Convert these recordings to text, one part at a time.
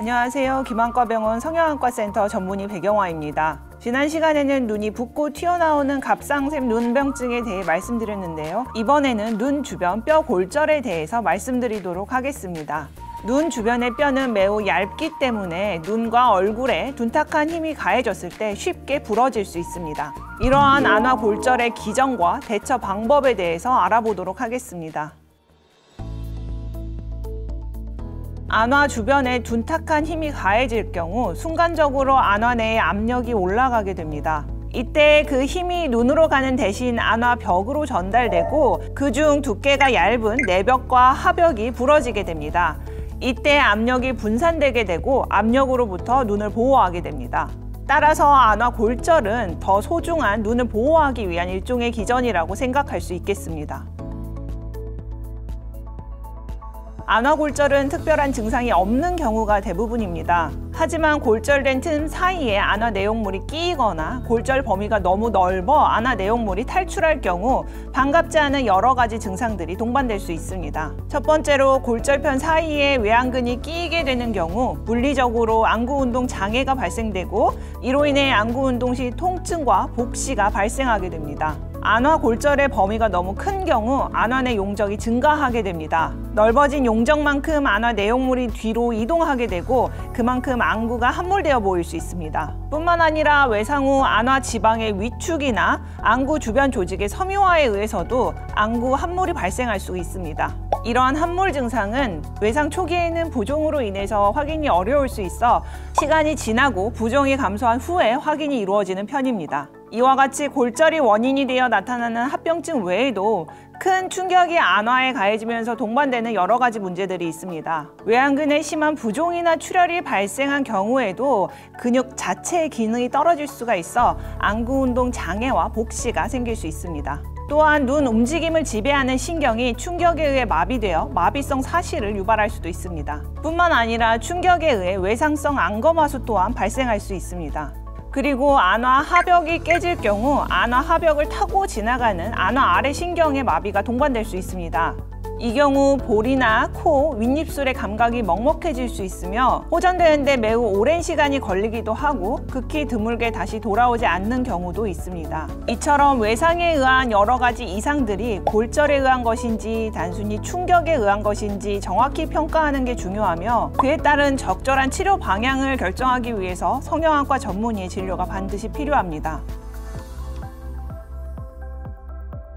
안녕하세요. 김안과병원 성형외과센터 전문의 백영화입니다. 지난 시간에는 눈이 붓고 튀어나오는 갑상샘 눈병증에 대해 말씀드렸는데요. 이번에는 눈 주변 뼈 골절에 대해서 말씀드리도록 하겠습니다. 눈 주변의 뼈는 매우 얇기 때문에 눈과 얼굴에 둔탁한 힘이 가해졌을 때 쉽게 부러질 수 있습니다. 이러한 안화 골절의 기전과 대처 방법에 대해서 알아보도록 하겠습니다. 안화 주변에 둔탁한 힘이 가해질 경우 순간적으로 안화 내에 압력이 올라가게 됩니다. 이때 그 힘이 눈으로 가는 대신 안화벽으로 전달되고 그중 두께가 얇은 내벽과 하벽이 부러지게 됩니다. 이때 압력이 분산되게 되고 압력으로부터 눈을 보호하게 됩니다. 따라서 안화 골절은 더 소중한 눈을 보호하기 위한 일종의 기전이라고 생각할 수 있겠습니다. 안화 골절은 특별한 증상이 없는 경우가 대부분입니다. 하지만 골절된 틈 사이에 안화 내용물이 끼이거나 골절 범위가 너무 넓어 안화 내용물이 탈출할 경우 반갑지 않은 여러 가지 증상들이 동반될 수 있습니다. 첫 번째로 골절편 사이에 외안근이 끼이게 되는 경우 물리적으로 안구운동 장애가 발생되고 이로 인해 안구운동 시 통증과 복시가 발생하게 됩니다. 안화 골절의 범위가 너무 큰 경우 안화 내 용적이 증가하게 됩니다. 넓어진 용적만큼 안화 내용물이 뒤로 이동하게 되고 그만큼 안구가 함몰되어 보일 수 있습니다. 뿐만 아니라 외상 후 안화 지방의 위축이나 안구 주변 조직의 섬유화에 의해서도 안구 함몰이 발생할 수 있습니다. 이러한 함몰 증상은 외상 초기에는 부종으로 인해서 확인이 어려울 수 있어 시간이 지나고 부종이 감소한 후에 확인이 이루어지는 편입니다. 이와 같이 골절이 원인이 되어 나타나는 합병증 외에도 큰 충격이 안화에 가해지면서 동반되는 여러 가지 문제들이 있습니다. 외안근에 심한 부종이나 출혈이 발생한 경우에도 근육 자체의 기능이 떨어질 수가 있어 안구운동 장애와 복시가 생길 수 있습니다. 또한 눈 움직임을 지배하는 신경이 충격에 의해 마비되어 마비성 사시를 유발할 수도 있습니다. 뿐만 아니라 충격에 의해 외상성 안검하수 또한 발생할 수 있습니다. 그리고 안화 하벽이 깨질 경우 안화 하벽을 타고 지나가는 안화 아래 신경의 마비가 동반될 수 있습니다. 이 경우 볼이나 코, 윗입술의 감각이 먹먹해질 수 있으며 호전되는데 매우 오랜 시간이 걸리기도 하고 극히 드물게 다시 돌아오지 않는 경우도 있습니다. 이처럼 외상에 의한 여러 가지 이상들이 골절에 의한 것인지 단순히 충격에 의한 것인지 정확히 평가하는 게 중요하며 그에 따른 적절한 치료 방향을 결정하기 위해서 성형외과 전문의의 진료가 반드시 필요합니다.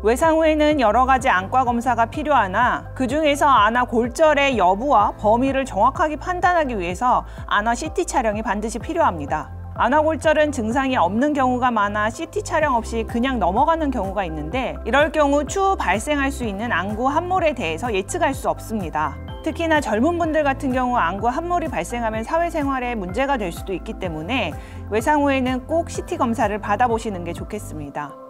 외상 후에는 여러 가지 안과 검사가 필요하나 그 중에서 안화 골절의 여부와 범위를 정확하게 판단하기 위해서 안화 CT 촬영이 반드시 필요합니다. 안화 골절은 증상이 없는 경우가 많아 CT 촬영 없이 그냥 넘어가는 경우가 있는데 이럴 경우 추후 발생할 수 있는 안구 함몰에 대해서 예측할 수 없습니다. 특히나 젊은 분들 같은 경우 안구 함몰이 발생하면 사회생활에 문제가 될 수도 있기 때문에 외상 후에는 꼭 CT 검사를 받아보시는 게 좋겠습니다.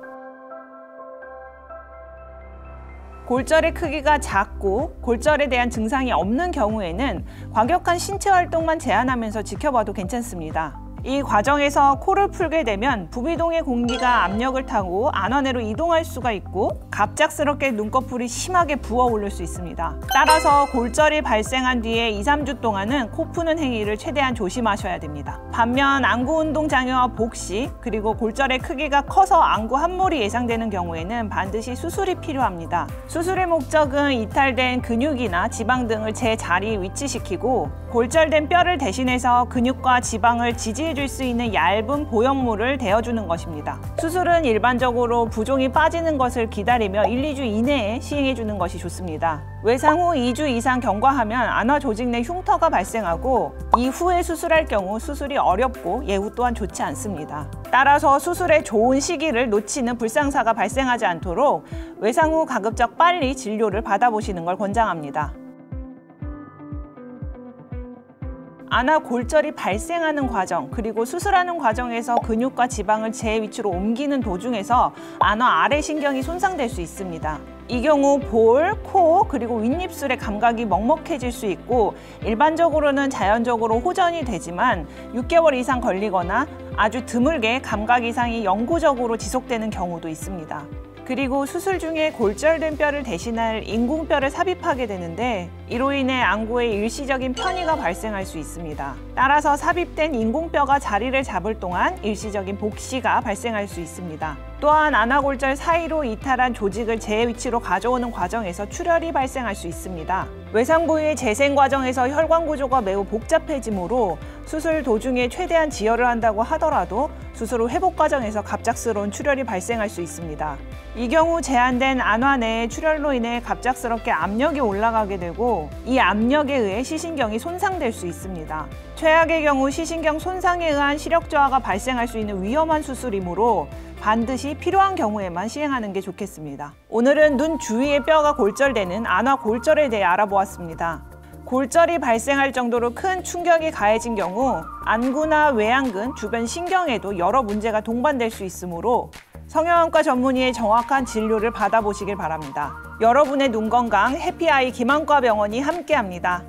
골절의 크기가 작고 골절에 대한 증상이 없는 경우에는 과격한 신체 활동만 제한하면서 지켜봐도 괜찮습니다. 이 과정에서 코를 풀게 되면 부비동의 공기가 압력을 타고 안화내로 이동할 수가 있고 갑작스럽게 눈꺼풀이 심하게 부어 오를 수 있습니다. 따라서 골절이 발생한 뒤에 2~3주 동안은 코 푸는 행위를 최대한 조심하셔야 됩니다. 반면 안구운동 장애와 복시 그리고 골절의 크기가 커서 안구 함몰이 예상되는 경우에는 반드시 수술이 필요합니다. 수술의 목적은 이탈된 근육이나 지방 등을 제자리에 위치시키고 골절된 뼈를 대신해서 근육과 지방을 지지해 줄 수 있는 얇은 보형물을 대어주는 것입니다. 수술은 일반적으로 부종이 빠지는 것을 기다리며 1~2주 이내에 시행해 주는 것이 좋습니다. 외상 후 2주 이상 경과하면 안화 조직 내 흉터가 발생하고 이후에 수술할 경우 수술이 어렵고 예후 또한 좋지 않습니다. 따라서 수술의 좋은 시기를 놓치는 불상사가 발생하지 않도록 외상 후 가급적 빨리 진료를 받아보시는 걸 권장합니다. 안화 골절이 발생하는 과정 그리고 수술하는 과정에서 근육과 지방을 제 위치로 옮기는 도중에서 안화 아래 신경이 손상될 수 있습니다. 이 경우 볼, 코, 그리고 윗입술의 감각이 먹먹해질 수 있고 일반적으로는 자연적으로 호전이 되지만 6개월 이상 걸리거나 아주 드물게 감각 이상이 영구적으로 지속되는 경우도 있습니다. 그리고 수술 중에 골절된 뼈를 대신할 인공뼈를 삽입하게 되는데 이로 인해 안구에 일시적인 편의가 발생할 수 있습니다. 따라서 삽입된 인공뼈가 자리를 잡을 동안 일시적인 복시가 발생할 수 있습니다. 또한 안아골절 사이로 이탈한 조직을 제 위치로 가져오는 과정에서 출혈이 발생할 수 있습니다. 외상 부위의 재생 과정에서 혈관 구조가 매우 복잡해지므로 수술 도중에 최대한 지혈을 한다고 하더라도 수술 후 회복 과정에서 갑작스러운 출혈이 발생할 수 있습니다. 이 경우 제한된 안화 내의 출혈로 인해 갑작스럽게 압력이 올라가게 되고 이 압력에 의해 시신경이 손상될 수 있습니다. 최악의 경우 시신경 손상에 의한 시력 저하가 발생할 수 있는 위험한 수술이므로 반드시 필요한 경우에만 시행하는 게 좋겠습니다. 오늘은 눈 주위의 뼈가 골절되는 안화골절에 대해 알아보았습니다. 골절이 발생할 정도로 큰 충격이 가해진 경우 안구나 외안근, 주변 신경에도 여러 문제가 동반될 수 있으므로 성형외과 전문의의 정확한 진료를 받아보시길 바랍니다. 여러분의 눈 건강 해피아이 김안과 병원이 함께합니다.